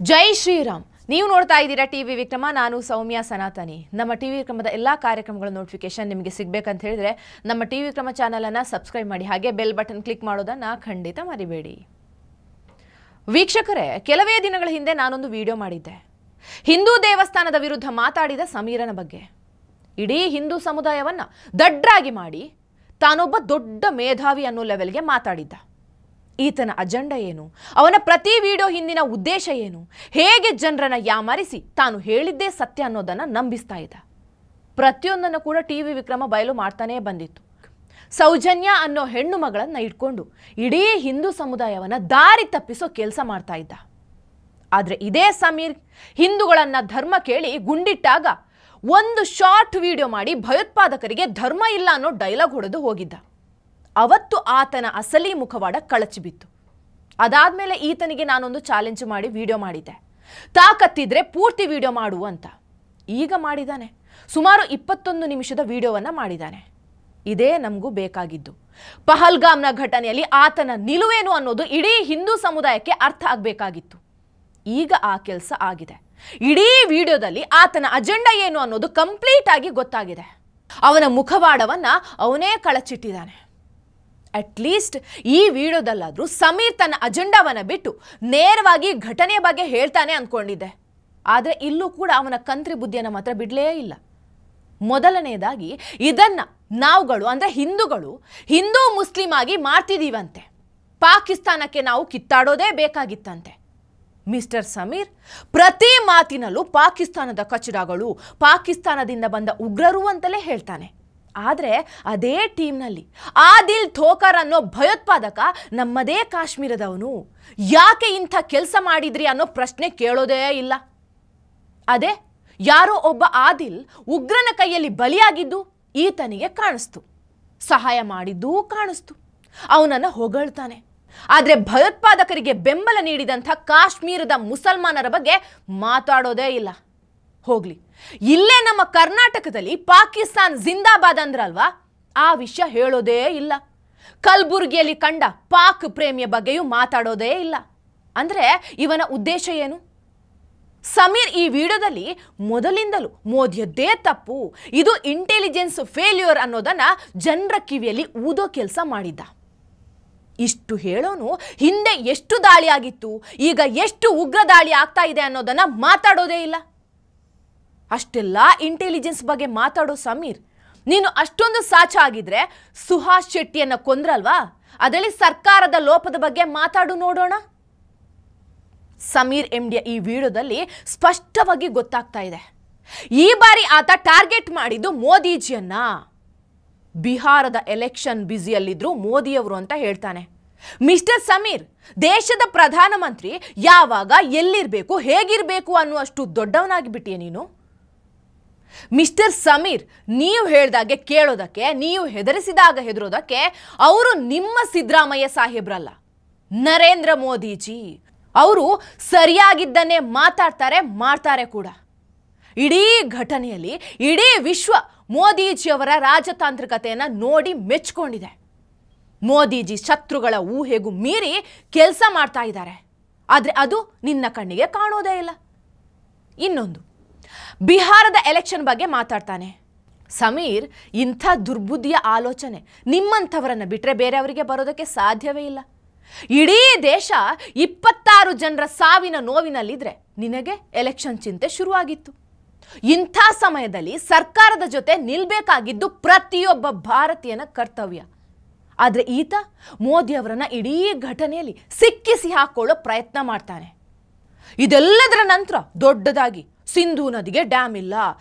ಜೈ ಶ್ರೀರಾಮ್. ನೀವು ನೋಡ್ತಾ ಇದ್ದೀರಾ ಟಿವಿ ವಿಕ್ರಮ. ನಾನು ಸೌಮ್ಯ ಸನಾತನಿ. ನಮ್ಮ ಟಿವಿ ವಿಕ್ರಮದ ಎಲ್ಲಾ ಕಾರ್ಯಕ್ರಮಗಳ ನೋಟಿಫಿಕೇಶನ್ ನಿಮಗೆ ಸಿಗಬೇಕಂತ ಹೇಳಿದ್ರೆ ನಮ್ಮ ಟಿವಿ ವಿಕ್ರಮ ಚಾನೆಲ್ ಅನ್ನು ಸಬ್ಸ್ಕ್ರೈಬ್ ಮಾಡಿ, ಹಾಗೆ ಬೆಲ್ ಬಟನ್ ಕ್ಲಿಕ್ ಮಾಡೋದನ್ನ ಖಂಡಿತ ಮರಿಬೇಡಿ. ವೀಕ್ಷಕರೇ, ಕೆಲವೇ ದಿನಗಳ ಹಿಂದೆ ನಾನೊಂದು ವಿಡಿಯೋ ಮಾಡಿದ್ದೆ. ಹಿಂದೂ ದೇವಸ್ಥಾನದ ವಿರುದ್ಧ ಮಾತಾಡಿದ ಸಮೀರನ ಬಗ್ಗೆ. ಇಡೀ ಹಿಂದೂ ಸಮುದಾಯವನ್ನ ದಡ್ಡರಾಗಿ ಮಾಡಿ ತಾನೊಬ್ಬ ದೊಡ್ಡ ಮೇಧಾವಿ ಅನ್ನೋ ಲೆವೆಲ್ಗೆ ಮಾತಾಡಿದ್ದ. ಈತನ ಅಜೆಂಡಾ ಏನು, ಅವನ ಪ್ರತಿ ವಿಡಿಯೋ ಹಿಂದಿನ ಉದ್ದೇಶ ಏನು, ಹೇಗೆ ಜನರನ್ನ ಯಾಮಾರಿಸಿ ತಾನು ಹೇಳಿದ್ದೇ ಸತ್ಯ ಅನ್ನೋದನ್ನ ನಂಬಿಸ್ತಾ ಇದ್ದ. ಪ್ರತಿಯೊಂದನ್ನು ಕೂಡ ಟಿವಿ ವಿಕ್ರಮ ಬಯಲು ಮಾಡ್ತಾನೇ ಬಂದಿತ್ತು. ಸೌಜನ್ಯ ಅನ್ನೋ ಹೆಣ್ಣು ಮಗಳನ್ನ ಇಟ್ಕೊಂಡು ಇಡೀ ಹಿಂದೂ ಸಮುದಾಯವನ್ನ ದಾರಿ ತಪ್ಪಿಸೋ ಕೆಲಸ ಮಾಡ್ತಾ ಇದ್ದ. ಆದ್ರೆ ಇದೇ ಸಮೀರ್ ಹಿಂದೂಗಳನ್ನ ಧರ್ಮ ಕೇಳಿ ಗುಂಡಿಟ್ಟಾಗ ಒಂದು ಶಾರ್ಟ್ ವಿಡಿಯೋ ಮಾಡಿ ಭಯೋತ್ಪಾದಕರಿಗೆ ಧರ್ಮ ಇಲ್ಲ ಅನ್ನೋ ಡೈಲಾಗ್ ಹೊಡೆದು ಹೋಗಿದ್ದ. ಅವತ್ತು ಆತನ ಅಸಲಿ ಮುಖವಾಡ ಕಳಚಿ ಬಿತ್ತು. ಅದಾದ್ಮೇಲೆ ಈತನಿಗೆ ನಾನೊಂದು ಚಾಲೆಂಜ್ ಮಾಡಿ ವಿಡಿಯೋ ಮಾಡಿದ್ದೆ, ತಾಕತ್ತಿದ್ರೆ ಪೂರ್ತಿ ವಿಡಿಯೋ ಮಾಡು ಅಂತ. ಈಗ ಮಾಡಿದ್ದಾನೆ. ಸುಮಾರು 21 ನಿಮಿಷದ ವಿಡಿಯೋವನ್ನ ಮಾಡಿದ್ದಾನೆ. ಇದೇ ನಮಗೂ ಬೇಕಾಗಿದ್ದು. ಪಹಲ್ಗಾಮ್ನ ಘಟನೆಯಲ್ಲಿ ಆತನ ನಿಲುವೇನು ಅನ್ನೋದು ಇಡೀ ಹಿಂದೂ ಸಮುದಾಯಕ್ಕೆ ಅರ್ಥ ಆಗಬೇಕಾಗಿತ್ತು. ಈಗ ಆ ಕೆಲಸ ಆಗಿದೆ. ಇಡೀ ವಿಡಿಯೋದಲ್ಲಿ ಆತನ ಅಜೆಂಡಾ ಏನು ಅನ್ನೋದು ಕಂಪ್ಲೀಟ್ ಆಗಿ ಗೊತ್ತಾಗಿದೆ. ಅವನ ಮುಖವಾಡವನ್ನ ಅವನೇ ಕಳಚಿಟ್ಟಿದ್ದಾನೆ. ಅಟ್ಲೀಸ್ಟ್ ಈ ವಿಡಿಯೋದಲ್ಲಾದ್ರೂ ಸಮೀರ್ ತನ್ನ ಅಜೆಂಡಾವನ್ನ ಬಿಟ್ಟು ನೇರವಾಗಿ ಘಟನೆಯ ಬಗ್ಗೆ ಹೇಳ್ತಾನೆ ಅಂದ್ಕೊಂಡಿದ್ದೆ. ಆದರೆ ಇಲ್ಲೂ ಕೂಡ ಅವನ ಕಂತ್ರಿ ಬುದ್ಧಿಯನ್ನು ಮಾತ್ರ ಬಿಡಲೇ ಇಲ್ಲ. ಮೊದಲನೆಯದಾಗಿ ಇದನ್ನ ನಾವುಗಳು ಅಂದ್ರೆ ಹಿಂದೂಗಳು ಹಿಂದೂ ಮುಸ್ಲಿಂ ಆಗಿ ಮಾಡ್ತಿದೀವಂತೆ. ಪಾಕಿಸ್ತಾನಕ್ಕೆ ನಾವು ಕಿತ್ತಾಡೋದೇ ಬೇಕಾಗಿತ್ತಂತೆ. ಮಿಸ್ಟರ್ ಸಮೀರ್ ಪ್ರತಿ ಮಾತಿನಲ್ಲೂ ಪಾಕಿಸ್ತಾನದ ಕಚಡಗಳು, ಪಾಕಿಸ್ತಾನದಿಂದ ಬಂದ ಉಗ್ರರು ಅಂತಲೇ ಹೇಳ್ತಾನೆ. ಆದರೆ ಅದೇ ಟೀಮ್ನಲ್ಲಿ ಆದಿಲ್ ಥೋಕರ್ ಅನ್ನೋ ಭಯೋತ್ಪಾದಕ ನಮ್ಮದೇ ಕಾಶ್ಮೀರದವನು. ಯಾಕೆ ಇಂಥ ಕೆಲಸ ಮಾಡಿದ್ರಿ ಅನ್ನೋ ಪ್ರಶ್ನೆ ಕೇಳೋದೇ ಇಲ್ಲ. ಅದೇ ಯಾರೋ ಒಬ್ಬ ಆದಿಲ್ ಉಗ್ರನ ಕೈಯಲ್ಲಿ ಬಲಿಯಾಗಿದ್ದು ಈತನಿಗೆ ಕಾಣಿಸ್ತು, ಸಹಾಯ ಮಾಡಿದ್ದೂ ಕಾಣಿಸ್ತು, ಅವನನ್ನು ಹೊಗಳ್ತಾನೆ. ಆದರೆ ಭಯೋತ್ಪಾದಕರಿಗೆ ಬೆಂಬಲ ನೀಡಿದಂಥ ಕಾಶ್ಮೀರದ ಮುಸಲ್ಮಾನರ ಬಗ್ಗೆ ಮಾತಾಡೋದೇ ಇಲ್ಲ. ಹೋಗ್ಲಿ, ಇಲ್ಲೇ ನಮ್ಮ ಕರ್ನಾಟಕದಲ್ಲಿ ಪಾಕಿಸ್ತಾನ್ ಜಿಂದಾಬಾದ್ ಅಂದ್ರಲ್ವಾ, ಆ ವಿಷಯ ಹೇಳೋದೇ ಇಲ್ಲ. ಕಲ್ಬುರ್ಗಿಯಲ್ಲಿ ಕಂಡ ಪಾಕ್ ಪ್ರೇಮಿಯ ಬಗ್ಗೆಯೂ ಮಾತಾಡೋದೇ ಇಲ್ಲ. ಅಂದ್ರೆ ಇವನ ಉದ್ದೇಶ ಏನು? ಸಮೀರ್ ಈ ವಿಡಿಯೋದಲ್ಲಿ ಮೊದಲಿಂದಲೂ ಮೋದಿಯದ್ದೇ ತಪ್ಪು, ಇದು ಇಂಟೆಲಿಜೆನ್ಸ್ ಫೇಲ್ಯೂರ್ ಅನ್ನೋದನ್ನ ಜನರ ಕಿವಿಯಲ್ಲಿ ಊದೋ ಕೆಲಸ ಮಾಡಿದ್ದ. ಇಷ್ಟು ಹೇಳೋನು ಹಿಂದೆ ಎಷ್ಟು ದಾಳಿ ಆಗಿತ್ತು, ಈಗ ಎಷ್ಟು ಉಗ್ರ ದಾಳಿ ಆಗ್ತಾ ಇದೆ ಅನ್ನೋದನ್ನ ಮಾತಾಡೋದೇ ಇಲ್ಲ. ಅಷ್ಟೆಲ್ಲ ಇಂಟೆಲಿಜೆನ್ಸ್ ಬಗ್ಗೆ ಮಾತಾಡೋ ಸಮೀರ್, ನೀನು ಅಷ್ಟೊಂದು ಸಾಚ ಆಗಿದ್ರೆ ಸುಹಾಸ್ ಶೆಟ್ಟಿಯನ್ನ ಕೊಂದ್ರಲ್ವಾ, ಅದರಲ್ಲಿ ಸರ್ಕಾರದ ಲೋಪದ ಬಗ್ಗೆ ಮಾತಾಡು ನೋಡೋಣ. ಸಮೀರ್ ಎಂಡಿಯ ಈ ವಿಡಿಯೋದಲ್ಲಿ ಸ್ಪಷ್ಟವಾಗಿ ಗೊತ್ತಾಗ್ತಾ ಇದೆ, ಈ ಬಾರಿ ಆತ ಟಾರ್ಗೆಟ್ ಮಾಡಿದ್ದು ಮೋದಿಜಿಯನ್ನ. ಬಿಹಾರದ ಎಲೆಕ್ಷನ್ ಬ್ಯುಸಿಯಲ್ಲಿದ್ರು ಮೋದಿಯವರು ಅಂತ ಹೇಳ್ತಾನೆ. ಮಿಸ್ಟರ್ ಸಮೀರ್, ದೇಶದ ಪ್ರಧಾನಮಂತ್ರಿ ಯಾವಾಗ ಎಲ್ಲಿರ್ಬೇಕು ಹೇಗಿರ್ಬೇಕು ಅನ್ನುವಷ್ಟು ದೊಡ್ಡವನಾಗಿ ಬಿಟ್ಟಿಯೇ ನೀನು. ಮಿಸ್ಟರ್ ಸಮೀರ್, ನೀವು ಹೇಳ್ದಾಗೆ ಕೇಳೋದಕ್ಕೆ, ನೀವು ಹೆದರಿಸಿದಾಗ ಹೆದರೋದಕ್ಕೆ ಅವರು ನಿಮ್ಮ ಸಿದ್ದರಾಮಯ್ಯ ಸಾಹೇಬ್ರಲ್ಲ, ನರೇಂದ್ರ ಮೋದಿಜಿ. ಅವರು ಸರಿಯಾಗಿದ್ದನ್ನೇ ಮಾತಾಡ್ತಾರೆ, ಮಾಡ್ತಾರೆ ಕೂಡ. ಇಡೀ ಘಟನೆಯಲ್ಲಿ ಇಡೀ ವಿಶ್ವ ಮೋದಿಜಿಯವರ ರಾಜತಾಂತ್ರಿಕತೆಯನ್ನು ನೋಡಿ ಮೆಚ್ಕೊಂಡಿದೆ. ಮೋದಿಜಿ ಶತ್ರುಗಳ ಊಹೆಗೂ ಮೀರಿ ಕೆಲಸ ಮಾಡ್ತಾ ಇದ್ದಾರೆ. ಆದರೆ ಅದು ನಿನ್ನ ಕಣ್ಣಿಗೆ ಕಾಣೋದೇ ಇಲ್ಲ. ಇನ್ನೊಂದು, ಬಿಹಾರದ ಎಲೆಕ್ಷನ್ ಬಗ್ಗೆ ಮಾತಾಡ್ತಾನೆ. ಸಮೀರ್, ಇಂಥ ದುರ್ಬುದ್ಧಿಯ ಆಲೋಚನೆ ನಿಮ್ಮಂಥವರನ್ನು ಬಿಟ್ಟರೆ ಬೇರೆಯವರಿಗೆ ಬರೋದಕ್ಕೆ ಸಾಧ್ಯವೇ ಇಲ್ಲ. ಇಡೀ ದೇಶ 26 ಜನರ ಸಾವಿನ ನೋವಿನಲ್ಲಿದ್ರೆ ನಿನಗೆ ಎಲೆಕ್ಷನ್ ಚಿಂತೆ ಶುರುವಾಗಿತ್ತು. ಇಂಥ ಸಮಯದಲ್ಲಿ ಸರ್ಕಾರದ ಜೊತೆ ನಿಲ್ಬೇಕಾಗಿದ್ದು ಪ್ರತಿಯೊಬ್ಬ ಭಾರತೀಯನ ಕರ್ತವ್ಯ. ಆದರೆ ಈತ ಮೋದಿಯವರನ್ನ ಇಡೀ ಘಟನೆಯಲ್ಲಿ ಸಿಕ್ಕಿಸಿ ಹಾಕೊಳ್ಳೋ ಪ್ರಯತ್ನ ಮಾಡ್ತಾನೆ. ಇದೆಲ್ಲದರ ನಂತರ ದೊಡ್ಡದಾಗಿ ಸಿಂಧೂ ನದಿಗೆ ಡ್ಯಾಮ್ ಇಲ್ಲ,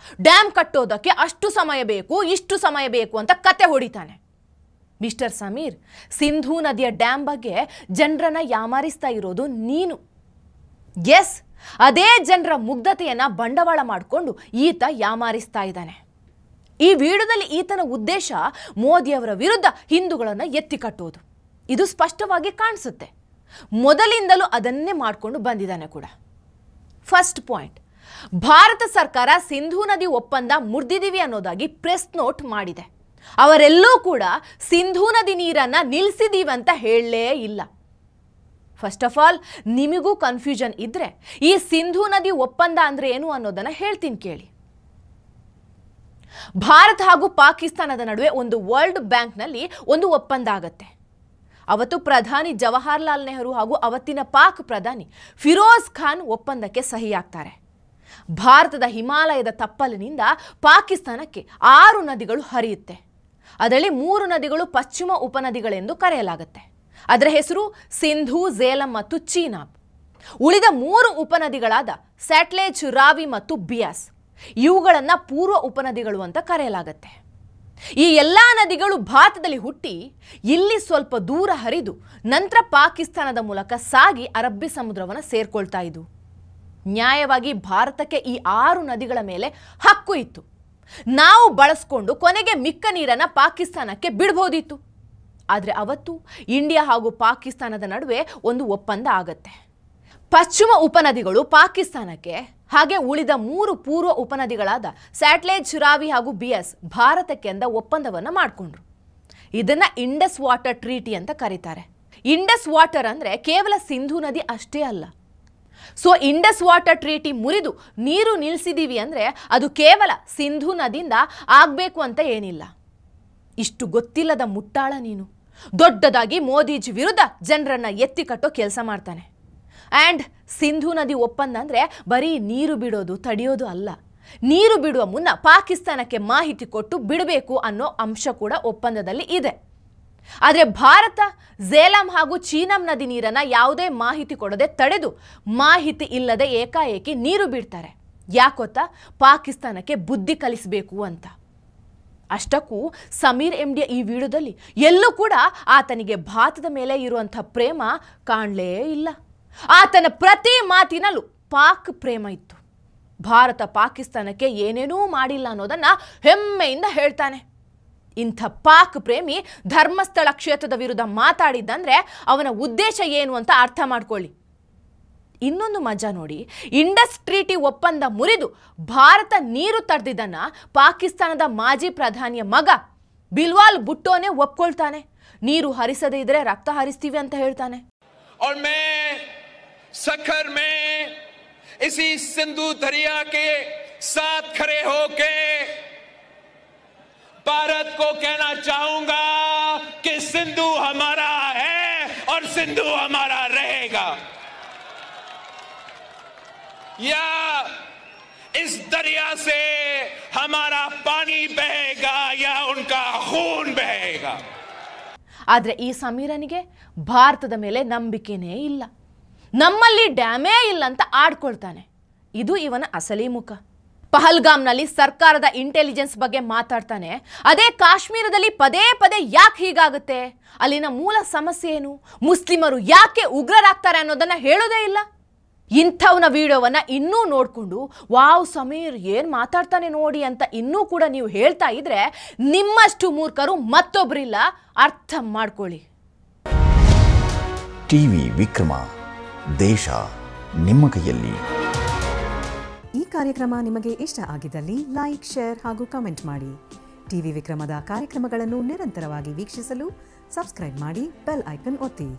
ಡ್ಯಾಮ್ ಕಟ್ಟೋದಕ್ಕೆ ಅಷ್ಟು ಸಮಯ ಬೇಕು, ಇಷ್ಟು ಸಮಯ ಬೇಕು ಅಂತ ಕತೆ ಹೊಡಿತಾನೆ. ಮಿಸ್ಟರ್ ಸಮೀರ್, ಸಿಂಧೂ ನದಿಯ ಡ್ಯಾಮ್ ಬಗ್ಗೆ ಜನರನ್ನ ಯಾಮಾರಿಸ್ತಾ ಇರೋದು ನೀನು. ಎಸ್, ಅದೇ ಜನರ ಮುಗ್ಧತೆಯನ್ನ ಬಂಡವಾಳ ಮಾಡಿಕೊಂಡು ಈತ ಯಾಮಾರಿಸ್ತಾ ಇದ್ದಾನೆ. ಈ ವಿಡಿಯೋದಲ್ಲಿ ಈತನ ಉದ್ದೇಶ ಮೋದಿಯವರ ವಿರುದ್ಧ ಹಿಂದೂಗಳನ್ನು ಎತ್ತಿ ಕಟ್ಟೋದು. ಇದು ಸ್ಪಷ್ಟವಾಗಿ ಕಾಣಿಸುತ್ತೆ. ಮೊದಲಿಂದಲೂ ಅದನ್ನೇ ಮಾಡಿಕೊಂಡು ಬಂದಿದ್ದಾನೆ ಕೂಡ. ಫಸ್ಟ್ ಪಾಯಿಂಟ್, ಭಾರತ ಸರ್ಕಾರ ಸಿಂಧೂ ನದಿ ಒಪ್ಪಂದ ಮುರಿದಿದ್ದೀವಿ ಅನ್ನೋದಾಗಿ ಪ್ರೆಸ್ ನೋಟ್ ಮಾಡಿದೆ. ಅವರೆಲ್ಲೂ ಕೂಡ ಸಿಂಧೂ ನದಿ ನೀರನ್ನ ನಿಲ್ಲಿಸಿದೀವಿ ಅಂತ ಹೇಳಲೇ ಇಲ್ಲ. ಫಸ್ಟ್ ಆಫ್ ಆಲ್ ನಿಮಗೂ ಕನ್ಫ್ಯೂಷನ್ ಇದ್ರೆ ಈ ಸಿಂಧೂ ನದಿ ಒಪ್ಪಂದ ಅಂದ್ರೆ ಏನು ಅನ್ನೋದನ್ನ ಹೇಳ್ತೀನಿ ಕೇಳಿ. ಭಾರತ ಹಾಗೂ ಪಾಕಿಸ್ತಾನದ ನಡುವೆ ಒಂದು ವರ್ಲ್ಡ್ ಬ್ಯಾಂಕ್ನಲ್ಲಿ ಒಂದು ಒಪ್ಪಂದ ಆಗತ್ತೆ. ಅವತ್ತು ಪ್ರಧಾನಿ ಜವಾಹರ್ಲಾಲ್ ನೆಹರು ಹಾಗೂ ಅವತ್ತಿನ ಪಾಕ್ ಪ್ರಧಾನಿ ಫಿರೋಜ್ ಖಾನ್ ಒಪ್ಪಂದಕ್ಕೆ ಸಹಿ ಹಾಕ್ತಾರೆ. ಭಾರತದ ಹಿಮಾಲಯದ ತಪ್ಪಲಿನಿಂದ ಪಾಕಿಸ್ತಾನಕ್ಕೆ 6 ನದಿಗಳು ಹರಿಯುತ್ತೆ. ಅದರಲ್ಲಿ 3 ನದಿಗಳು ಪಶ್ಚಿಮ ಉಪನದಿಗಳೆಂದು ಕರೆಯಲಾಗುತ್ತೆ. ಅದರ ಹೆಸರು ಸಿಂಧೂ, ಝೇಲಂ ಮತ್ತು ಚೀನಾಬ್. ಉಳಿದ 3 ಉಪನದಿಗಳಾದ ಸಟ್ಲೇಜ್, ರಾವಿ ಮತ್ತು ಬಿಯಾಸ್ ಇವುಗಳನ್ನು ಪೂರ್ವ ಉಪನದಿಗಳು ಅಂತ ಕರೆಯಲಾಗುತ್ತೆ. ಈ ಎಲ್ಲ ನದಿಗಳು ಭಾರತದಲ್ಲಿ ಹುಟ್ಟಿ ಇಲ್ಲಿ ಸ್ವಲ್ಪ ದೂರ ಹರಿದು ನಂತರ ಪಾಕಿಸ್ತಾನದ ಮೂಲಕ ಸಾಗಿ ಅರಬ್ಬಿ ಸಮುದ್ರವನ್ನು ಸೇರ್ಕೊಳ್ತಾ ಇದ್ವು. ನ್ಯಾಯವಾಗಿ ಭಾರತಕ್ಕೆ ಈ 6 ನದಿಗಳ ಮೇಲೆ ಹಕ್ಕು ಇತ್ತು. ನಾವು ಬಳಸ್ಕೊಂಡು ಕೊನೆಗೆ ಮಿಕ್ಕ ನೀರನ್ನು ಪಾಕಿಸ್ತಾನಕ್ಕೆ ಬಿಡಬಹುದಿತ್ತು. ಆದರೆ ಅವತ್ತು ಇಂಡಿಯಾ ಹಾಗೂ ಪಾಕಿಸ್ತಾನದ ನಡುವೆ ಒಂದು ಒಪ್ಪಂದ ಆಗತ್ತೆ. ಪಶ್ಚಿಮ ಉಪನದಿಗಳು ಪಾಕಿಸ್ತಾನಕ್ಕೆ, ಹಾಗೆ ಉಳಿದ 3 ಪೂರ್ವ ಉಪನದಿಗಳಾದ ಸ್ಯಾಟ್ಲೇಜ್, ರಾವಿ ಹಾಗೂ ಬಿಯಾಸ್ ಭಾರತಕ್ಕೆ ಎಂದ ಒಪ್ಪಂದವನ್ನು ಮಾಡಿಕೊಂಡ್ರು. ಇದನ್ನ ಇಂಡಸ್ ವಾಟರ್ ಟ್ರೀಟಿ ಅಂತ ಕರೀತಾರೆ. ಇಂಡಸ್ ವಾಟರ್ ಅಂದರೆ ಕೇವಲ ಸಿಂಧೂ ನದಿ ಅಷ್ಟೇ ಅಲ್ಲ. ಸೊ ಇಂಡಸ್ ವಾಟರ್ ಟ್ರೀಟಿ ಮುರಿದು ನೀರು ನಿಲ್ಲಿಸಿದೀವಿ ಅಂದರೆ ಅದು ಕೇವಲ ಸಿಂಧೂ ನದಿಯಿಂದ ಆಗಬೇಕು ಅಂತ ಏನಿಲ್ಲ. ಇಷ್ಟು ಗೊತ್ತಿಲ್ಲದ ಮುಟ್ಟಾಳ ನೀನು. ದೊಡ್ಡದಾಗಿ ಮೋದಿಜಿ ವಿರುದ್ಧ ಜನರನ್ನ ಎತ್ತಿ ಕಟ್ಟೋ ಕೆಲಸ ಮಾಡ್ತಾನೆ. ಆ್ಯಂಡ್ ಸಿಂಧೂ ನದಿ ಒಪ್ಪಂದ ಅಂದರೆ ಬರೀ ನೀರು ಬಿಡೋದು, ತಡೆಯೋದು ಅಲ್ಲ. ನೀರು ಬಿಡುವ ಮುನ್ನ ಪಾಕಿಸ್ತಾನಕ್ಕೆ ಮಾಹಿತಿ ಕೊಟ್ಟು ಬಿಡಬೇಕು ಅನ್ನೋ ಅಂಶ ಕೂಡ ಒಪ್ಪಂದದಲ್ಲಿ ಇದೆ. ಆದರೆ ಭಾರತ ಝೇಲಂ ಹಾಗೂ ಚೀನಾಬ್ ನದಿ ನೀರನ್ನು ಯಾವುದೇ ಮಾಹಿತಿ ಕೊಡದೆ ತಡೆದು ಮಾಹಿತಿ ಇಲ್ಲದೆ ಏಕಾಏಕಿ ನೀರು ಬಿಡ್ತಾರೆ. ಯಾಕೊತ್ತಾ? ಪಾಕಿಸ್ತಾನಕ್ಕೆ ಬುದ್ಧಿ ಕಲಿಸಬೇಕು ಅಂತ. ಅಷ್ಟಕ್ಕೂ ಸಮೀರ್ ಎಂಡಿ ಈ ವಿಡಿಯೋದಲ್ಲಿ ಎಲ್ಲೂ ಕೂಡ ಆತನಿಗೆ ಭಾರತದ ಮೇಲೆ ಇರುವಂಥ ಪ್ರೇಮ ಕಾಣಲೇ ಇಲ್ಲ. ಆತನ ಪ್ರತಿ ಮಾತಿನಲ್ಲೂ ಪಾಕ್ ಪ್ರೇಮ ಇತ್ತು. ಭಾರತ ಪಾಕಿಸ್ತಾನಕ್ಕೆ ಏನೇನೂ ಮಾಡಿಲ್ಲ ಅನ್ನೋದನ್ನ ಹೆಮ್ಮೆಯಿಂದ ಹೇಳ್ತಾನೆ. ಇಂಥ ಪಾಕ್ ಪ್ರೇಮಿ ಧರ್ಮಸ್ಥಳ ಕ್ಷೇತ್ರದ ವಿರುದ್ಧ ಮಾತಾಡಿದ್ದಂದ್ರೆ ಅವನ ಉದ್ದೇಶ ಏನು ಅಂತ ಅರ್ಥ ಮಾಡ್ಕೊಳ್ಳಿ. ಇನ್ನೊಂದು ಮಜಾ ನೋಡಿ, ಇಂಡಸ್ ಟ್ರೀಟಿ ಒಪ್ಪಂದ ಮುರಿದು ಭಾರತ ನೀರು ತಡೆದಿದ್ದನ್ನ ಪಾಕಿಸ್ತಾನದ ಮಾಜಿ ಪ್ರಧಾನಿಯ ಮಗ ಬಿಲ್ವಾಲ್ ಭುಟ್ಟೋನೇ ಒಪ್ಕೊಳ್ತಾನೆ. ನೀರು ಹರಿಸದೇ ಇದ್ರೆ ರಕ್ತ ಹರಿಸ್ತೀವಿ ಅಂತ ಹೇಳ್ತಾನೆ. और मैं सखर में इसी सिंधु दरिया के साथ खड़े होके भारत को कहना चाहूंगा कि सिंधु हमारा है और सिंधु हमारा रहेगा. या इस दरिया से हमारा पानी बहेगा या उनका खून बहेगा. ಆದರೆ ಈ ಸಮೀರನಿಗೆ ಭಾರತದ ಮೇಲೆ ನಂಬಿಕೆನೇ ಇಲ್ಲ. ನಮ್ಮಲ್ಲಿ ಡ್ಯಾಮೇ ಇಲ್ಲ ಅಂತ ಆಡ್ಕೊಳ್ತಾನೆ. ಇದು ಇವನ ಅಸಲಿ ಮುಖ. ಪಹಲ್ಗಾಮ್ನಲ್ಲಿ ಸರ್ಕಾರದ ಇಂಟೆಲಿಜೆನ್ಸ್ ಬಗ್ಗೆ ಮಾತಾಡ್ತಾನೆ. ಅದೇ ಕಾಶ್ಮೀರದಲ್ಲಿ ಪದೇ ಪದೇ ಯಾಕೆ ಹೀಗಾಗುತ್ತೆ, ಅಲ್ಲಿನ ಮೂಲ ಸಮಸ್ಯೆ ಏನು, ಮುಸ್ಲಿಮರು ಯಾಕೆ ಉಗ್ರರಾಗ್ತಾರೆ ಅನ್ನೋದನ್ನ ಹೇಳೋದೇ ಇಲ್ಲ. ಇಂಥವನ ವಿಡಿಯೋವನ್ನ ಇನ್ನೂ ನೋಡಿಕೊಂಡು ವಾವ್ ಸಮೀರ್ ಏನು ಮಾತಾಡ್ತಾನೆ ನೋಡಿ ಅಂತ ಇನ್ನೂ ಕೂಡ ನೀವು ಹೇಳ್ತಾ ಇದ್ರೆ ನಿಮ್ಮಷ್ಟು ಮೂರ್ಖರು ಮತ್ತೊಬ್ಬರಿಲ್ಲ, ಅರ್ಥ ಮಾಡ್ಕೊಳ್ಳಿ. ಟಿವಿ ವಿಕ್ರಮ, ದೇಶ ನಿಮ್ಮ ಕೈಯಲ್ಲಿ. ಈ ಕಾರ್ಯಕ್ರಮ ನಿಮಗೆ ಇಷ್ಟ ಆಗಿದ್ದಲ್ಲಿ ಲೈಕ್, ಶೇರ್ ಹಾಗೂ ಕಮೆಂಟ್ ಮಾಡಿ. ಟಿವಿ ವಿಕ್ರಮದ ಕಾರ್ಯಕ್ರಮಗಳನ್ನು ನಿರಂತರವಾಗಿ ವೀಕ್ಷಿಸಲು ಸಬ್ಸ್ಕ್ರೈಬ್ ಮಾಡಿ, ಬೆಲ್ ಐಕನ್ ಒತ್ತಿ.